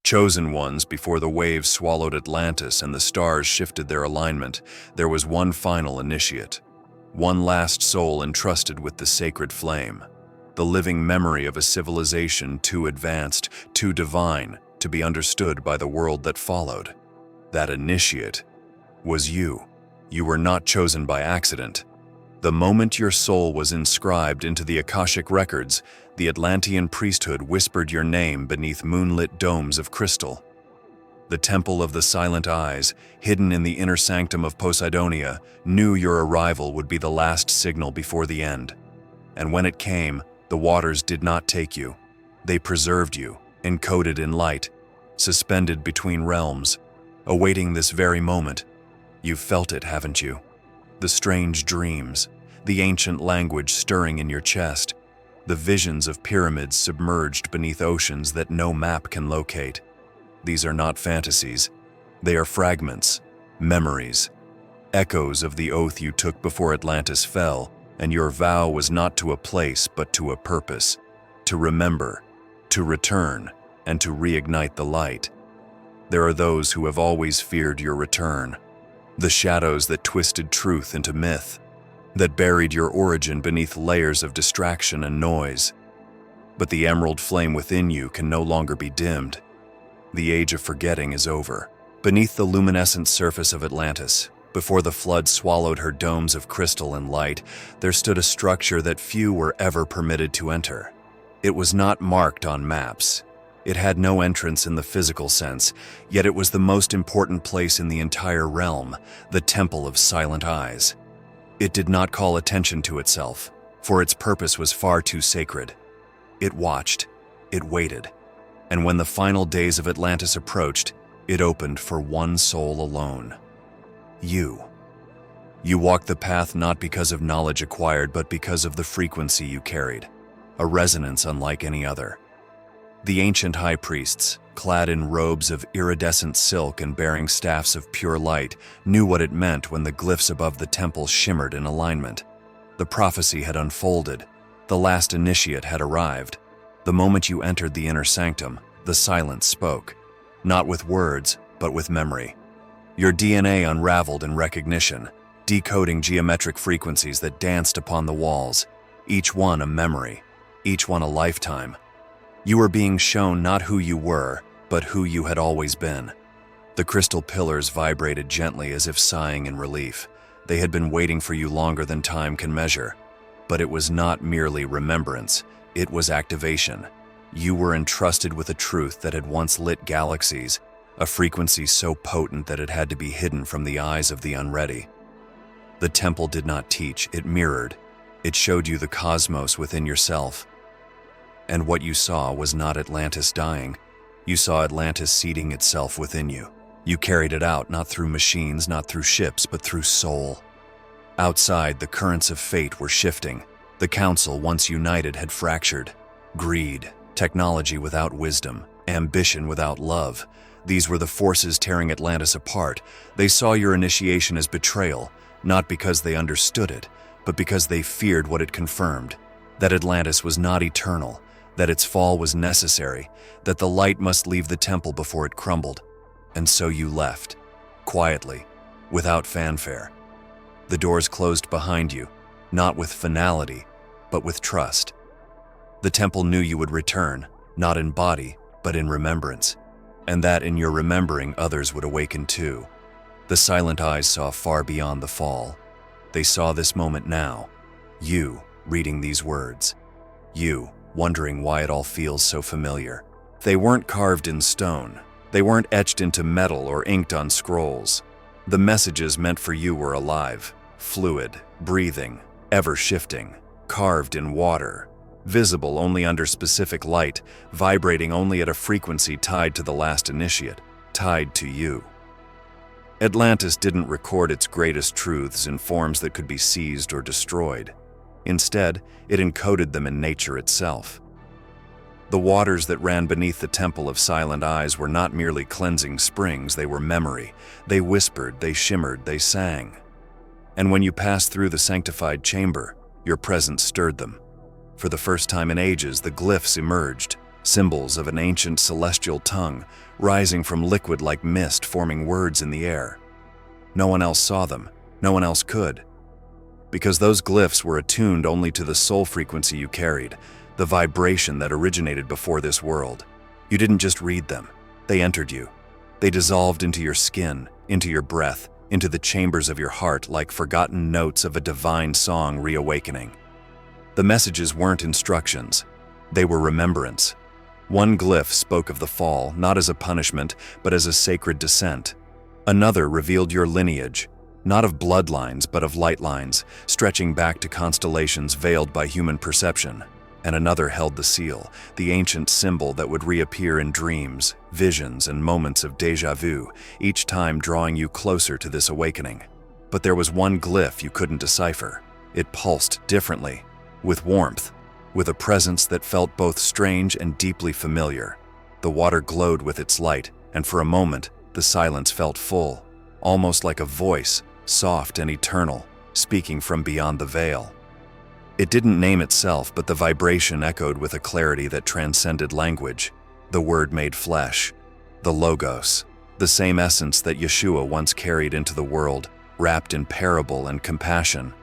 Chosen ones before the waves swallowed Atlantis and the stars shifted their alignment, there was one final initiate. One last soul entrusted with the sacred flame. The living memory of a civilization too advanced, too divine, to be understood by the world that followed. That initiate was you. You were not chosen by accident. The moment your soul was inscribed into the Akashic records, the Atlantean priesthood whispered your name beneath moonlit domes of crystal. The Temple of the Silent Eyes, hidden in the inner sanctum of Poseidonia, knew your arrival would be the last signal before the end. And when it came, the waters did not take you. They preserved you, encoded in light, suspended between realms, awaiting this very moment. You've felt it, haven't you? The strange dreams, the ancient language stirring in your chest, the visions of pyramids submerged beneath oceans that no map can locate. These are not fantasies. They are fragments, memories, echoes of the oath you took before Atlantis fell, and your vow was not to a place but to a purpose, to remember, to return, and to reignite the light. There are those who have always feared your return, the shadows that twisted truth into myth, that buried your origin beneath layers of distraction and noise. But the emerald flame within you can no longer be dimmed. The age of forgetting is over. Beneath the luminescent surface of Atlantis, before the flood swallowed her domes of crystal and light, there stood a structure that few were ever permitted to enter. It was not marked on maps. It had no entrance in the physical sense, yet it was the most important place in the entire realm, the Temple of Silent Eyes. It did not call attention to itself, for its purpose was far too sacred. It watched, it waited, and when the final days of Atlantis approached, it opened for one soul alone. You. You walked the path not because of knowledge acquired, but because of the frequency you carried, a resonance unlike any other. The ancient high priests, clad in robes of iridescent silk and bearing staffs of pure light, knew what it meant when the glyphs above the temple shimmered in alignment. The prophecy had unfolded. The last initiate had arrived. The moment you entered the inner sanctum, the silence spoke, not with words, but with memory. Your DNA unraveled in recognition, decoding geometric frequencies that danced upon the walls, each one a memory, each one a lifetime. You were being shown not who you were, but who you had always been. The crystal pillars vibrated gently as if sighing in relief. They had been waiting for you longer than time can measure. But it was not merely remembrance, it was activation. You were entrusted with a truth that had once lit galaxies, a frequency so potent that it had to be hidden from the eyes of the unready. The temple did not teach, it mirrored. It showed you the cosmos within yourself. And what you saw was not Atlantis dying. You saw Atlantis seeding itself within you. You carried it out not through machines, not through ships, but through soul. Outside, the currents of fate were shifting. The council, once united, had fractured. Greed, technology without wisdom, ambition without love. These were the forces tearing Atlantis apart. They saw your initiation as betrayal, not because they understood it, but because they feared what it confirmed. That Atlantis was not eternal, that its fall was necessary, that the light must leave the temple before it crumbled. And so you left, quietly, without fanfare. The doors closed behind you, not with finality, but with trust. The temple knew you would return, not in body, but in remembrance, and that in your remembering others would awaken too. The silent eyes saw far beyond the fall. They saw this moment now, you reading these words, you wondering why it all feels so familiar. They weren't carved in stone. They weren't etched into metal or inked on scrolls. The messages meant for you were alive, fluid, breathing, ever-shifting, carved in water, visible only under specific light, vibrating only at a frequency tied to the last initiate, tied to you. Atlantis didn't record its greatest truths in forms that could be seized or destroyed. Instead, it encoded them in nature itself. The waters that ran beneath the Temple of Silent Eyes were not merely cleansing springs, they were memory. They whispered, they shimmered, they sang. And when you passed through the sanctified chamber, your presence stirred them. For the first time in ages, the glyphs emerged, symbols of an ancient celestial tongue, rising from liquid like mist, forming words in the air. No one else saw them, no one else could. Because those glyphs were attuned only to the soul frequency you carried, the vibration that originated before this world. You didn't just read them, they entered you. They dissolved into your skin, into your breath, into the chambers of your heart like forgotten notes of a divine song reawakening. The messages weren't instructions, they were remembrance. One glyph spoke of the fall, not as a punishment, but as a sacred descent. Another revealed your lineage, not of bloodlines, but of light lines, stretching back to constellations veiled by human perception. And another held the seal, the ancient symbol that would reappear in dreams, visions, and moments of déjà vu, each time drawing you closer to this awakening. But there was one glyph you couldn't decipher. It pulsed differently, with warmth, with a presence that felt both strange and deeply familiar. The water glowed with its light, and for a moment, the silence felt full, almost like a voice, soft and eternal, speaking from beyond the veil. It didn't name itself, but the vibration echoed with a clarity that transcended language. The word made flesh, the Logos, the same essence that Yeshua once carried into the world, wrapped in parable and compassion.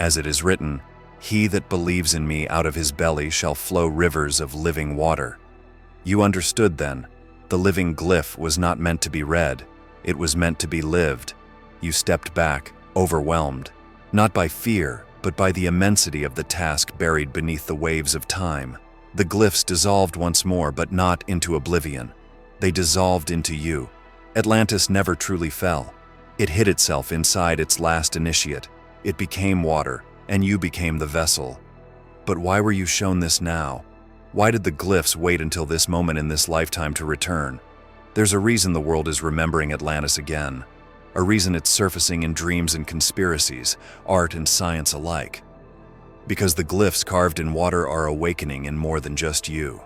As it is written, "He that believes in me, out of his belly shall flow rivers of living water." You understood then, the living glyph was not meant to be read, it was meant to be lived. You stepped back, overwhelmed, not by fear, but by the immensity of the task buried beneath the waves of time. The glyphs dissolved once more, but not into oblivion. They dissolved into you. Atlantis never truly fell. It hid itself inside its last initiate. It became water, and you became the vessel. But why were you shown this now? Why did the glyphs wait until this moment in this lifetime to return? There's a reason the world is remembering Atlantis again. A reason it's surfacing in dreams and conspiracies, art and science alike. Because the glyphs carved in water are awakening in more than just you.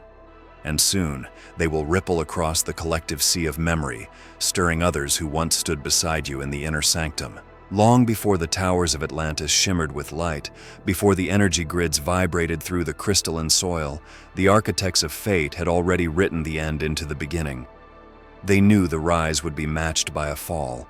And soon, they will ripple across the collective sea of memory, stirring others who once stood beside you in the inner sanctum. Long before the towers of Atlantis shimmered with light, before the energy grids vibrated through the crystalline soil, the architects of fate had already written the end into the beginning. They knew the rise would be matched by a fall.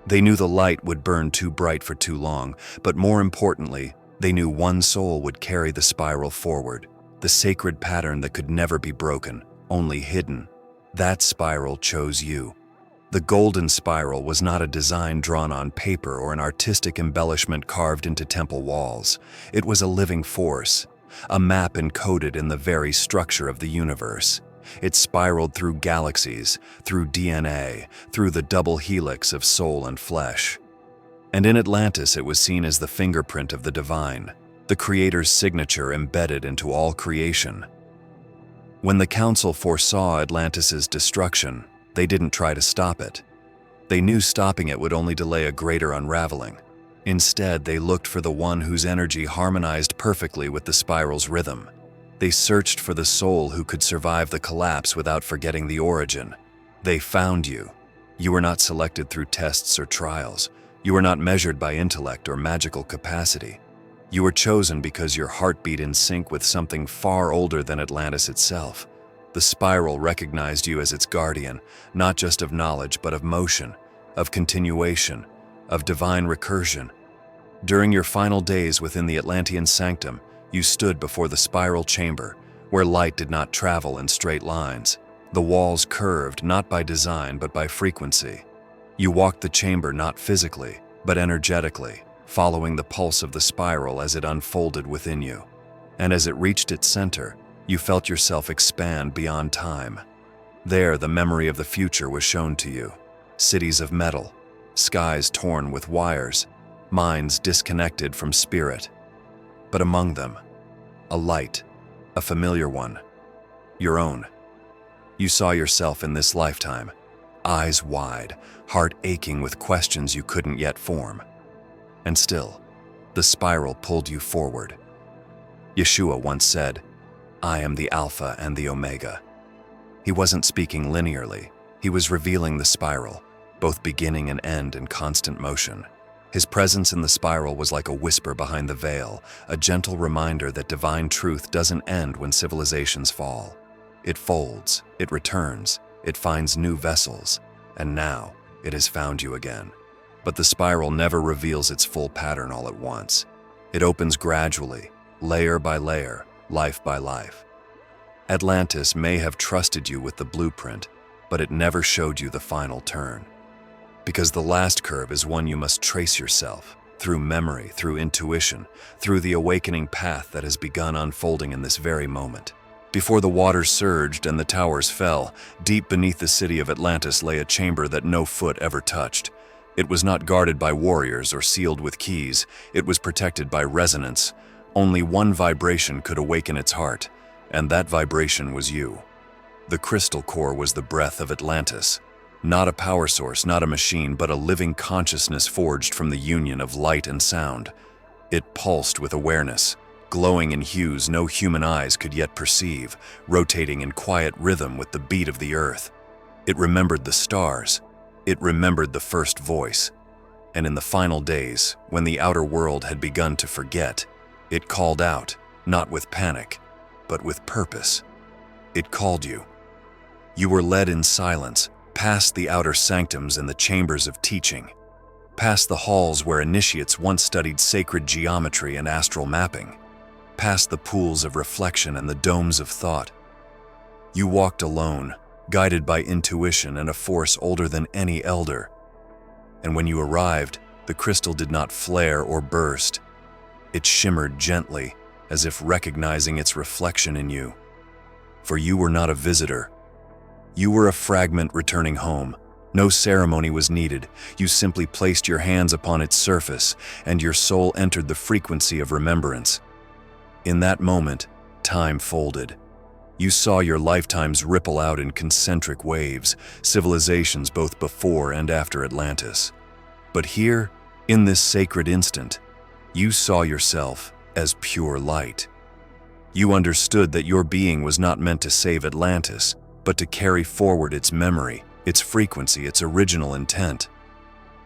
They knew the light would burn too bright for too long, but more importantly, they knew one soul would carry the spiral forward, the sacred pattern that could never be broken, only hidden. That spiral chose you. The golden spiral was not a design drawn on paper or an artistic embellishment carved into temple walls. It was a living force, a map encoded in the very structure of the universe. It spiraled through galaxies, through DNA, through the double helix of soul and flesh. And in Atlantis it was seen as the fingerprint of the divine, the Creator's signature embedded into all creation. When the Council foresaw Atlantis's destruction, they didn't try to stop it. They knew stopping it would only delay a greater unraveling. Instead, they looked for the one whose energy harmonized perfectly with the spiral's rhythm. They searched for the soul who could survive the collapse without forgetting the origin. They found you. You were not selected through tests or trials. You were not measured by intellect or magical capacity. You were chosen because your heart beat in sync with something far older than Atlantis itself. The spiral recognized you as its guardian, not just of knowledge, but of motion, of continuation, of divine recursion. During your final days within the Atlantean sanctum, you stood before the spiral chamber, where light did not travel in straight lines. The walls curved not by design but by frequency. You walked the chamber not physically, but energetically, following the pulse of the spiral as it unfolded within you. And as it reached its center, you felt yourself expand beyond time. There, the memory of the future was shown to you. Cities of metal, skies torn with wires, minds disconnected from spirit. But among them, a light, a familiar one, your own. You saw yourself in this lifetime, eyes wide, heart aching with questions you couldn't yet form. And still, the spiral pulled you forward. Yeshua once said, "I am the Alpha and the Omega." He wasn't speaking linearly. He was revealing the spiral, both beginning and end in constant motion. His presence in the spiral was like a whisper behind the veil, a gentle reminder that divine truth doesn't end when civilizations fall. It folds, it returns, it finds new vessels, and now it has found you again. But the spiral never reveals its full pattern all at once. It opens gradually, layer by layer, life by life. Atlantis may have trusted you with the blueprint, but it never showed you the final turn. Because the last curve is one you must trace yourself, through memory, through intuition, through the awakening path that has begun unfolding in this very moment. Before the waters surged and the towers fell, deep beneath the city of Atlantis lay a chamber that no foot ever touched. It was not guarded by warriors or sealed with keys. It was protected by resonance. Only one vibration could awaken its heart, and that vibration was you. The crystal core was the breath of Atlantis. Not a power source, not a machine, but a living consciousness forged from the union of light and sound. It pulsed with awareness, glowing in hues no human eyes could yet perceive, rotating in quiet rhythm with the beat of the earth. It remembered the stars. It remembered the first voice. And in the final days, when the outer world had begun to forget, it called out, not with panic, but with purpose. It called you. You were led in silence, past the outer sanctums and the chambers of teaching, past the halls where initiates once studied sacred geometry and astral mapping, past the pools of reflection and the domes of thought. You walked alone, guided by intuition and a force older than any elder. And when you arrived, the crystal did not flare or burst. It shimmered gently, as if recognizing its reflection in you. For you were not a visitor. You were a fragment returning home. No ceremony was needed. You simply placed your hands upon its surface, and your soul entered the frequency of remembrance. In that moment, time folded. You saw your lifetimes ripple out in concentric waves, civilizations both before and after Atlantis. But here, in this sacred instant, you saw yourself as pure light. You understood that your being was not meant to save Atlantis, but to carry forward its memory, its frequency, its original intent.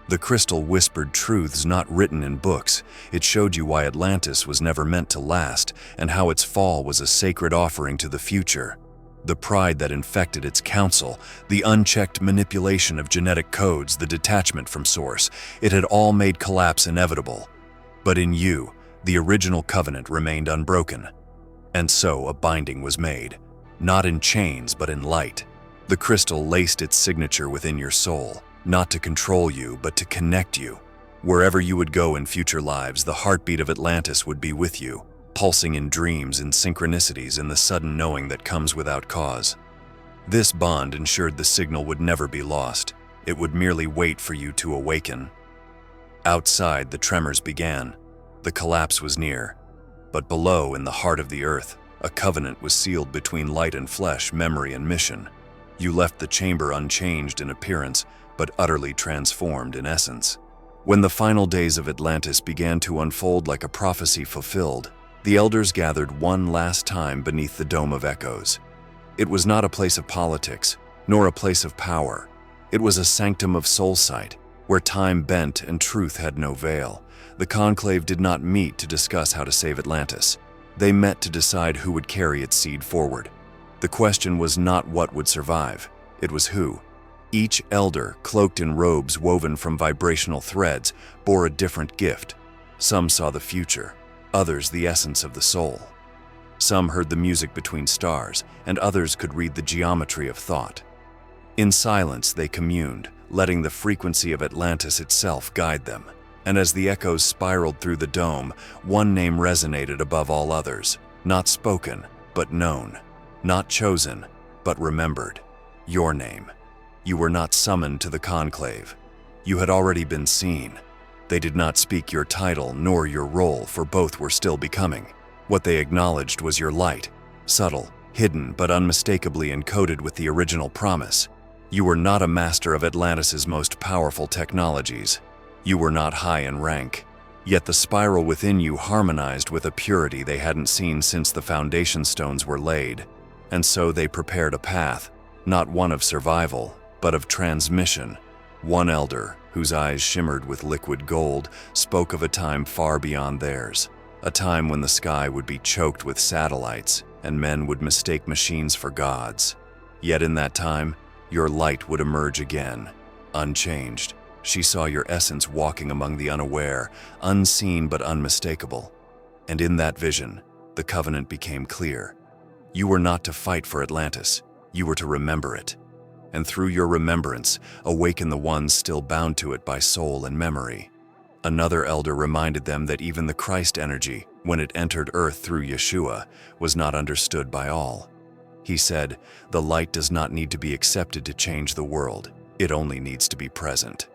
The crystal whispered truths not written in books. It showed you why Atlantis was never meant to last and how its fall was a sacred offering to the future. The pride that infected its council, the unchecked manipulation of genetic codes, the detachment from source, it had all made collapse inevitable. But in you, the original covenant remained unbroken. And so a binding was made, not in chains but in light. The crystal laced its signature within your soul, not to control you, but to connect you. Wherever you would go in future lives, the heartbeat of Atlantis would be with you, pulsing in dreams, in synchronicities, in the sudden knowing that comes without cause. This bond ensured the signal would never be lost. It would merely wait for you to awaken. Outside, the tremors began. The collapse was near. But below, in the heart of the earth, a covenant was sealed between light and flesh, memory and mission. You left the chamber unchanged in appearance, but utterly transformed in essence. When the final days of Atlantis began to unfold like a prophecy fulfilled, the elders gathered one last time beneath the Dome of Echoes. It was not a place of politics, nor a place of power. It was a sanctum of soul sight, where time bent and truth had no veil. The conclave did not meet to discuss how to save Atlantis. They met to decide who would carry its seed forward. The question was not what would survive, it was who. Each elder, cloaked in robes woven from vibrational threads, bore a different gift. Some saw the future, others the essence of the soul. Some heard the music between stars, and others could read the geometry of thought. In silence they communed, letting the frequency of Atlantis itself guide them. And as the echoes spiraled through the dome, one name resonated above all others, not spoken, but known, not chosen, but remembered. Your name. You were not summoned to the conclave. You had already been seen. They did not speak your title nor your role, for both were still becoming. What they acknowledged was your light, subtle, hidden, but unmistakably encoded with the original promise. You were not a master of Atlantis' most powerful technologies. You were not high in rank, yet the spiral within you harmonized with a purity they hadn't seen since the foundation stones were laid. And so they prepared a path, not one of survival, but of transmission. One elder, whose eyes shimmered with liquid gold, spoke of a time far beyond theirs, a time when the sky would be choked with satellites, and men would mistake machines for gods. Yet in that time, your light would emerge again, unchanged. She saw your essence walking among the unaware, unseen but unmistakable. And in that vision, the covenant became clear. You were not to fight for Atlantis, you were to remember it. And through your remembrance, awaken the ones still bound to it by soul and memory. Another elder reminded them that even the Christ energy, when it entered Earth through Yeshua, was not understood by all. He said, the light does not need to be accepted to change the world, it only needs to be present.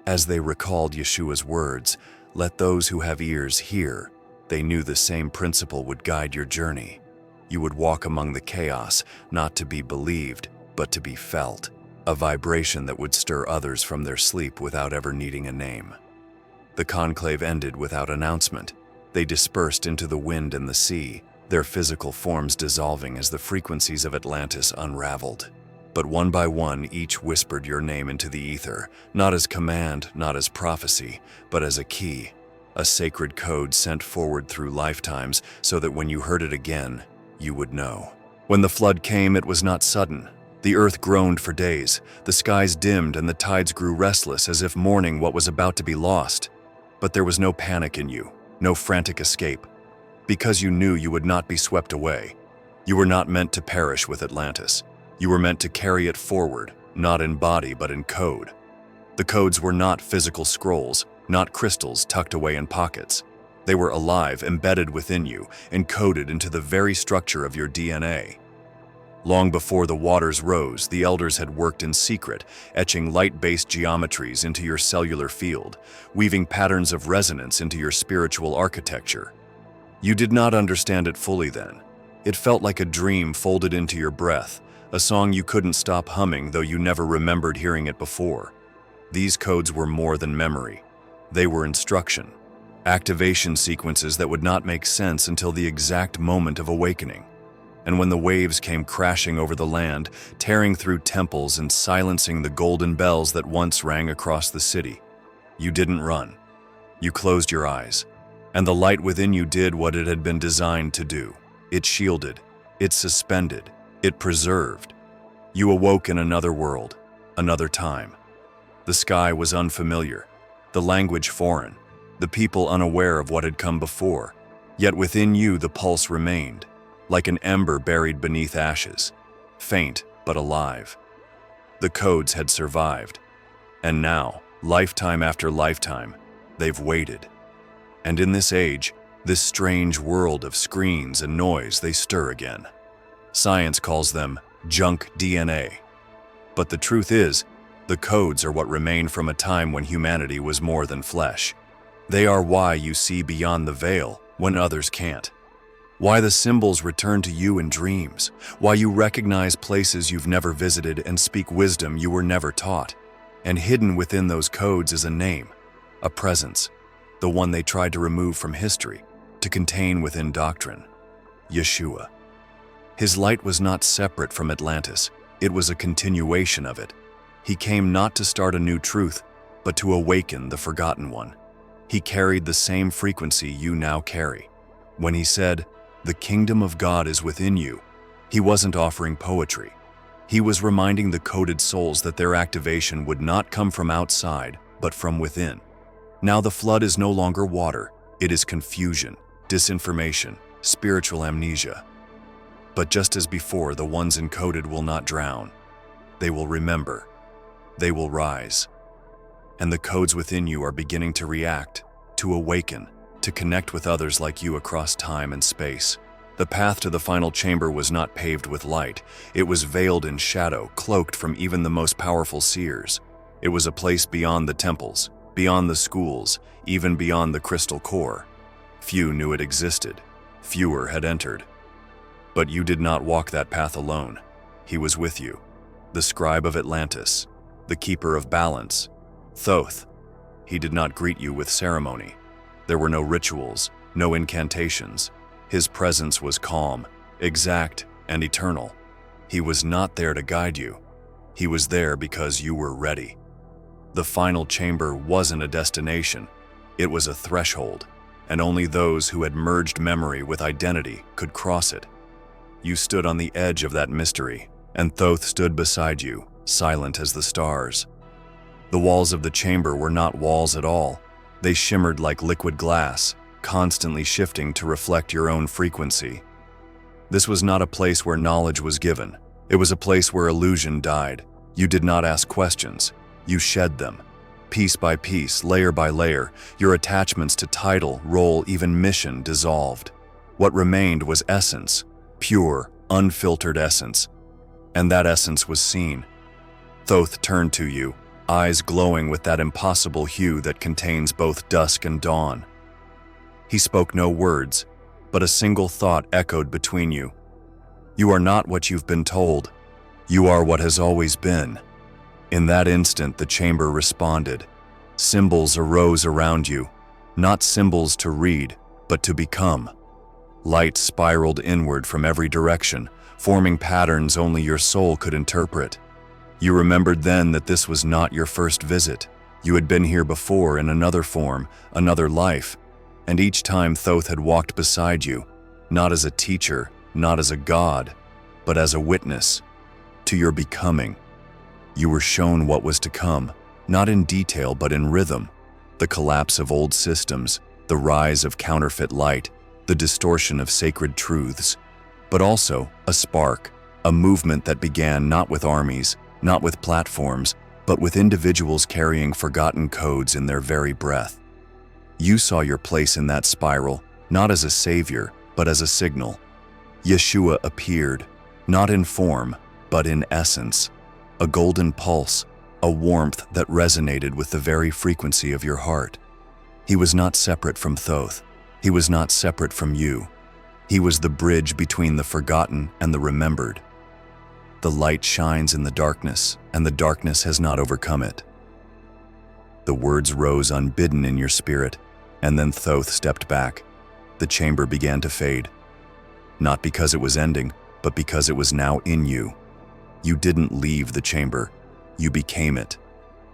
As they recalled Yeshua's words, let those who have ears hear, they knew the same principle would guide your journey. You would walk among the chaos, not to be believed, but to be felt, a vibration that would stir others from their sleep without ever needing a name. The conclave ended without announcement. They dispersed into the wind and the sea, their physical forms dissolving as the frequencies of Atlantis unraveled. But one by one, each whispered your name into the ether, not as command, not as prophecy, but as a key, a sacred code sent forward through lifetimes so that when you heard it again, you would know. When the flood came, it was not sudden. The earth groaned for days, the skies dimmed and the tides grew restless as if mourning what was about to be lost. But there was no panic in you, no frantic escape, because you knew you would not be swept away. You were not meant to perish with Atlantis. You were meant to carry it forward, not in body but in code. The codes were not physical scrolls, not crystals tucked away in pockets. They were alive, embedded within you, encoded into the very structure of your DNA. Long before the waters rose, the elders had worked in secret, etching light-based geometries into your cellular field, weaving patterns of resonance into your spiritual architecture. You did not understand it fully then. It felt like a dream folded into your breath, a song you couldn't stop humming though you never remembered hearing it before. These codes were more than memory. They were instruction, activation sequences that would not make sense until the exact moment of awakening. And when the waves came crashing over the land, tearing through temples and silencing the golden bells that once rang across the city, you didn't run. You closed your eyes, and the light within you did what it had been designed to do. It shielded, it suspended, it preserved. You awoke in another world, another time. The sky was unfamiliar, the language foreign, the people unaware of what had come before. Yet within you the pulse remained, like an ember buried beneath ashes, faint but alive. The codes had survived, and now, lifetime after lifetime, they've waited. And in this age, this strange world of screens and noise, they stir again. Science calls them junk DNA. But the truth is, the codes are what remain from a time when humanity was more than flesh. They are why you see beyond the veil when others can't. Why the symbols return to you in dreams. Why you recognize places you've never visited and speak wisdom you were never taught. And hidden within those codes is a name, a presence, the one they tried to remove from history, to contain within doctrine. Yeshua. His light was not separate from Atlantis, it was a continuation of it. He came not to start a new truth, but to awaken the forgotten one. He carried the same frequency you now carry. When he said, "The kingdom of God is within you," he wasn't offering poetry. He was reminding the coded souls that their activation would not come from outside, but from within. Now the flood is no longer water, it is confusion, disinformation, spiritual amnesia. But just as before, the ones encoded will not drown. They will remember. They will rise. And the codes within you are beginning to react, to awaken, to connect with others like you across time and space. The path to the final chamber was not paved with light. It was veiled in shadow, cloaked from even the most powerful seers. It was a place beyond the temples, beyond the schools, even beyond the crystal core. Few knew it existed. Fewer had entered. But you did not walk that path alone. He was with you, the scribe of Atlantis, the keeper of balance, Thoth. He did not greet you with ceremony. There were no rituals, no incantations. His presence was calm, exact, and eternal. He was not there to guide you. He was there because you were ready. The final chamber wasn't a destination. It was a threshold, and only those who had merged memory with identity could cross it. You stood on the edge of that mystery, and Thoth stood beside you, silent as the stars. The walls of the chamber were not walls at all. They shimmered like liquid glass, constantly shifting to reflect your own frequency. This was not a place where knowledge was given. It was a place where illusion died. You did not ask questions. You shed them. Piece by piece, layer by layer, your attachments to title, role, even mission dissolved. What remained was essence, pure, unfiltered essence. And that essence was seen. Thoth turned to you, eyes glowing with that impossible hue that contains both dusk and dawn. He spoke no words, but a single thought echoed between you. You are not what you've been told. You are what has always been. In that instant, the chamber responded. Symbols arose around you, not symbols to read, but to become. Light spiraled inward from every direction, forming patterns only your soul could interpret. You remembered then that this was not your first visit. You had been here before in another form, another life, and each time Thoth had walked beside you, not as a teacher, not as a god, but as a witness to your becoming. You were shown what was to come, not in detail but in rhythm, the collapse of old systems, the rise of counterfeit light, the distortion of sacred truths, but also a spark, a movement that began not with armies, not with platforms, but with individuals carrying forgotten codes in their very breath. You saw your place in that spiral, not as a savior, but as a signal. Yeshua appeared, not in form, but in essence, a golden pulse, a warmth that resonated with the very frequency of your heart. He was not separate from Thoth. He was not separate from you. He was the bridge between the forgotten and the remembered. The light shines in the darkness, and the darkness has not overcome it. The words rose unbidden in your spirit, and then Thoth stepped back. The chamber began to fade. Not because it was ending, but because it was now in you. You didn't leave the chamber. You became it.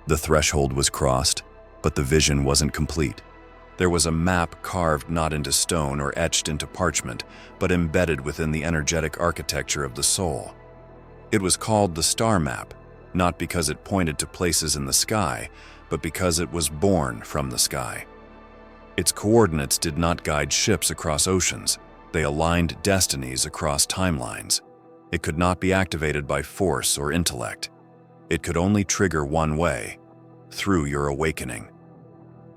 The threshold was crossed, but the vision wasn't complete. There was a map carved not into stone or etched into parchment, but embedded within the energetic architecture of the soul. It was called the star map, not because it pointed to places in the sky, but because it was born from the sky. Its coordinates did not guide ships across oceans. They aligned destinies across timelines. It could not be activated by force or intellect. It could only trigger one way, through your awakening.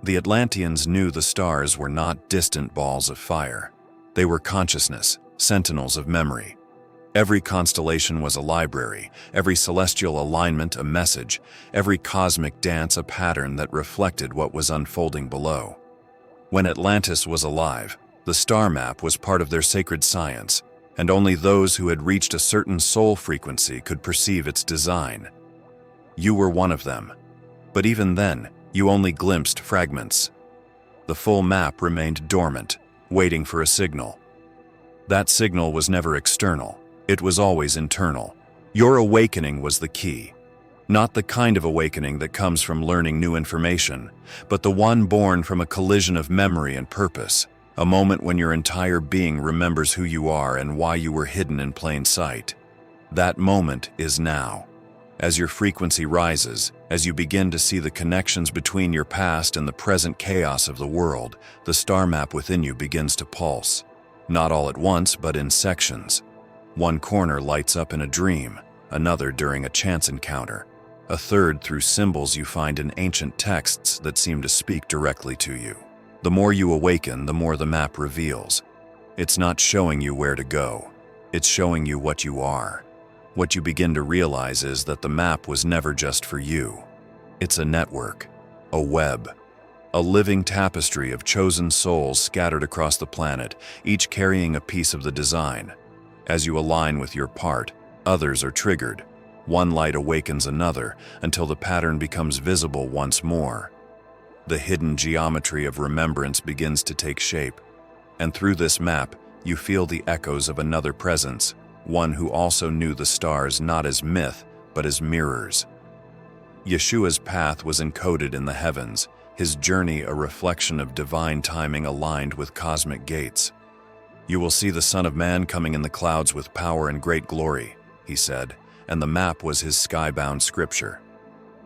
The Atlanteans knew the stars were not distant balls of fire. They were consciousness, sentinels of memory. Every constellation was a library, every celestial alignment a message, every cosmic dance a pattern that reflected what was unfolding below. When Atlantis was alive, the star map was part of their sacred science, and only those who had reached a certain soul frequency could perceive its design. You were one of them, but even then, you only glimpsed fragments. The full map remained dormant, waiting for a signal. That signal was never external. It was always internal. Your awakening was the key. Not the kind of awakening that comes from learning new information, but the one born from a collision of memory and purpose, a moment when your entire being remembers who you are and why you were hidden in plain sight. That moment is now. As your frequency rises, as you begin to see the connections between your past and the present chaos of the world, the star map within you begins to pulse. Not all at once, but in sections. One corner lights up in a dream, another during a chance encounter, a third through symbols you find in ancient texts that seem to speak directly to you. The more you awaken, the more the map reveals. It's not showing you where to go. It's showing you what you are. What you begin to realize is that the map was never just for you. It's a network, a web, a living tapestry of chosen souls scattered across the planet, each carrying a piece of the design. As you align with your part, others are triggered. One light awakens another until the pattern becomes visible once more. The hidden geometry of remembrance begins to take shape, and through this map, you feel the echoes of another presence, one who also knew the stars not as myth, but as mirrors. Yeshua's path was encoded in the heavens, his journey a reflection of divine timing aligned with cosmic gates. "You will see the Son of Man coming in the clouds with power and great glory," he said, and the map was his sky-bound scripture.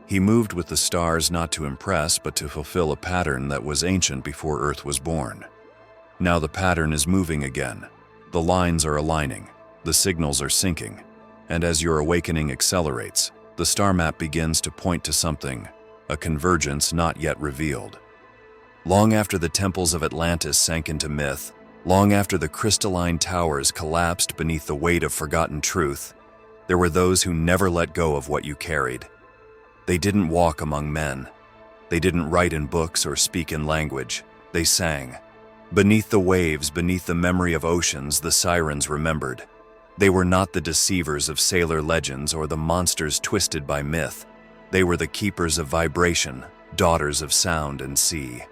He moved with the stars not to impress, but to fulfill a pattern that was ancient before Earth was born. Now the pattern is moving again. The lines are aligning, the signals are syncing, and as your awakening accelerates, the star map begins to point to something, a convergence not yet revealed. Long after the temples of Atlantis sank into myth, long after the crystalline towers collapsed beneath the weight of forgotten truth, there were those who never let go of what you carried. They didn't walk among men. They didn't write in books or speak in language. They sang. Beneath the waves, beneath the memory of oceans, the sirens remembered. They were not the deceivers of sailor legends or the monsters twisted by myth. They were the keepers of vibration, daughters of sound and sea.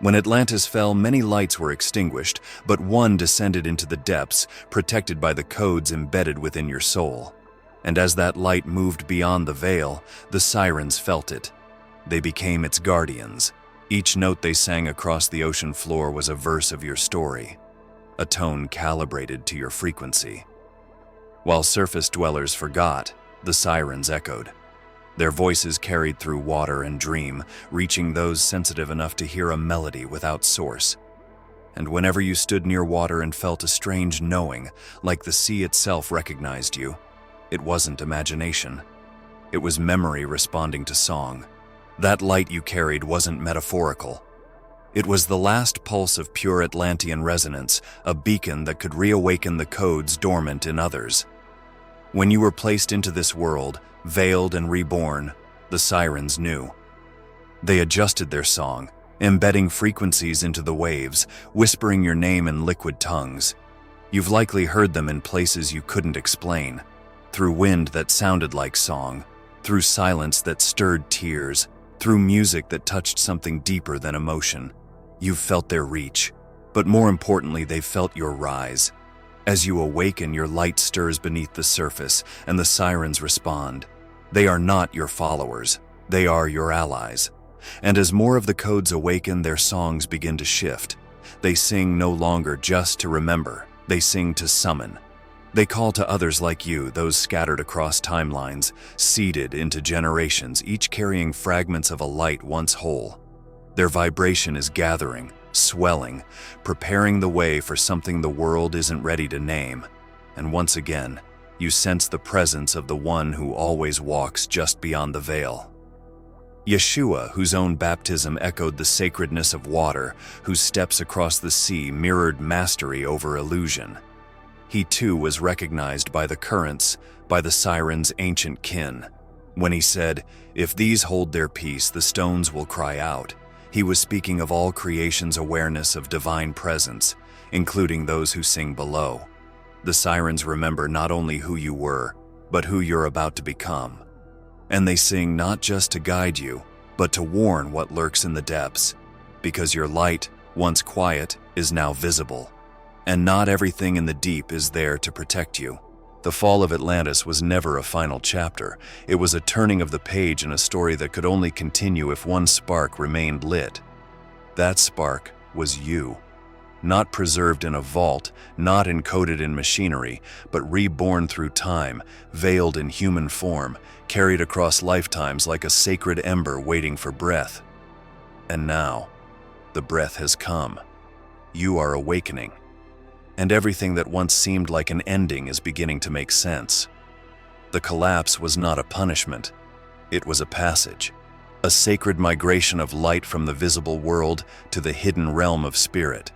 When Atlantis fell, many lights were extinguished, but one descended into the depths, protected by the codes embedded within your soul. And as that light moved beyond the veil, the sirens felt it. They became its guardians. Each note they sang across the ocean floor was a verse of your story, a tone calibrated to your frequency. While surface dwellers forgot, the sirens echoed. Their voices carried through water and dream, reaching those sensitive enough to hear a melody without source. And whenever you stood near water and felt a strange knowing, like the sea itself recognized you, it wasn't imagination. It was memory responding to song. That light you carried wasn't metaphorical. It was the last pulse of pure Atlantean resonance, a beacon that could reawaken the codes dormant in others. When you were placed into this world, veiled and reborn, the sirens knew. They adjusted their song, embedding frequencies into the waves, whispering your name in liquid tongues. You've likely heard them in places you couldn't explain. Through wind that sounded like song, through silence that stirred tears, through music that touched something deeper than emotion. You've felt their reach, but more importantly, they've felt your rise. As you awaken, your light stirs beneath the surface, and the sirens respond. They are not your followers, they are your allies. And as more of the codes awaken, their songs begin to shift. They sing no longer just to remember, they sing to summon. They call to others like you, those scattered across timelines, seeded into generations, each carrying fragments of a light once whole. Their vibration is gathering, swelling, preparing the way for something the world isn't ready to name. And once again, you sense the presence of the one who always walks just beyond the veil. Yeshua, whose own baptism echoed the sacredness of water, whose steps across the sea mirrored mastery over illusion. He too was recognized by the currents, by the sirens' ancient kin. When he said, "If these hold their peace, the stones will cry out," he was speaking of all creation's awareness of divine presence, including those who sing below. The sirens remember not only who you were, but who you're about to become. And they sing not just to guide you, but to warn what lurks in the depths, because your light, once quiet, is now visible. And not everything in the deep is there to protect you. The fall of Atlantis was never a final chapter. It was a turning of the page in a story that could only continue if one spark remained lit. That spark was you. Not preserved in a vault, not encoded in machinery, but reborn through time, veiled in human form, carried across lifetimes like a sacred ember waiting for breath. And now, the breath has come. You are awakening. And everything that once seemed like an ending is beginning to make sense. The collapse was not a punishment. It was a passage, a sacred migration of light from the visible world to the hidden realm of spirit.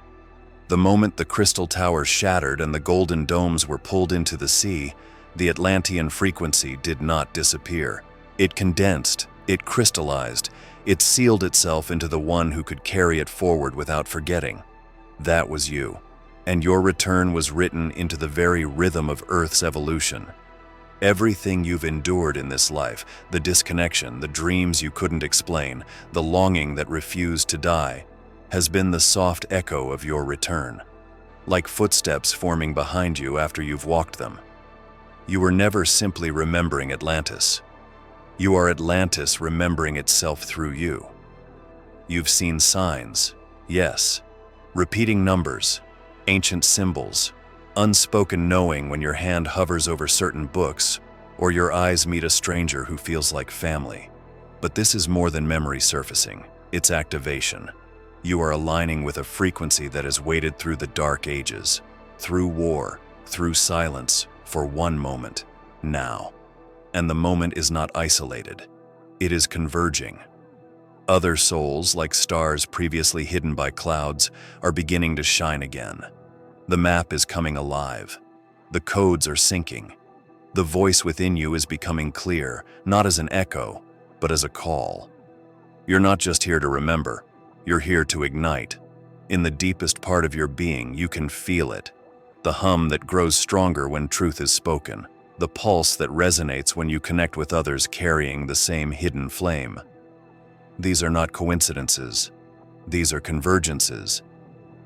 The moment the crystal towers shattered and the golden domes were pulled into the sea, the Atlantean frequency did not disappear. It condensed, it crystallized, it sealed itself into the one who could carry it forward without forgetting. That was you. And your return was written into the very rhythm of Earth's evolution. Everything you've endured in this life, the disconnection, the dreams you couldn't explain, the longing that refused to die, has been the soft echo of your return, like footsteps forming behind you after you've walked them. You were never simply remembering Atlantis. You are Atlantis remembering itself through you. You've seen signs, yes, repeating numbers, ancient symbols, unspoken knowing when your hand hovers over certain books, or your eyes meet a stranger who feels like family. But this is more than memory surfacing, it's activation. You are aligning with a frequency that has waited through the dark ages, through war, through silence, for one moment, now. And the moment is not isolated, it is converging. Other souls, like stars previously hidden by clouds, are beginning to shine again. The map is coming alive. The codes are syncing. The voice within you is becoming clear, not as an echo, but as a call. You're not just here to remember, you're here to ignite. In the deepest part of your being, you can feel it. The hum that grows stronger when truth is spoken. The pulse that resonates when you connect with others carrying the same hidden flame. These are not coincidences. These are convergences.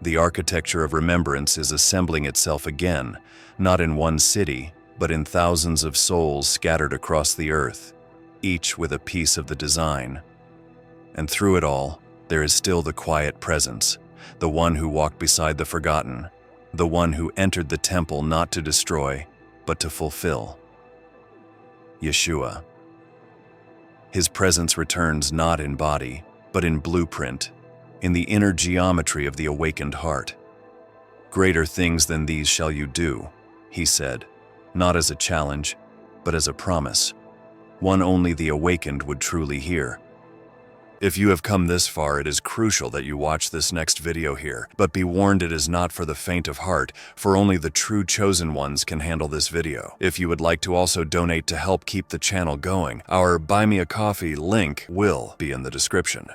The architecture of remembrance is assembling itself again, not in one city, but in thousands of souls scattered across the earth, each with a piece of the design. And through it all, there is still the quiet presence, the one who walked beside the forgotten, the one who entered the temple not to destroy, but to fulfill. Yeshua. His presence returns not in body, but in blueprint, in the inner geometry of the awakened heart. Greater things than these shall you do, he said, not as a challenge, but as a promise, one only the awakened would truly hear. If you have come this far, it is crucial that you watch this next video here, but be warned, it is not for the faint of heart, for only the true chosen ones can handle this video. If you would like to also donate to help keep the channel going, our Buy Me a Coffee link will be in the description.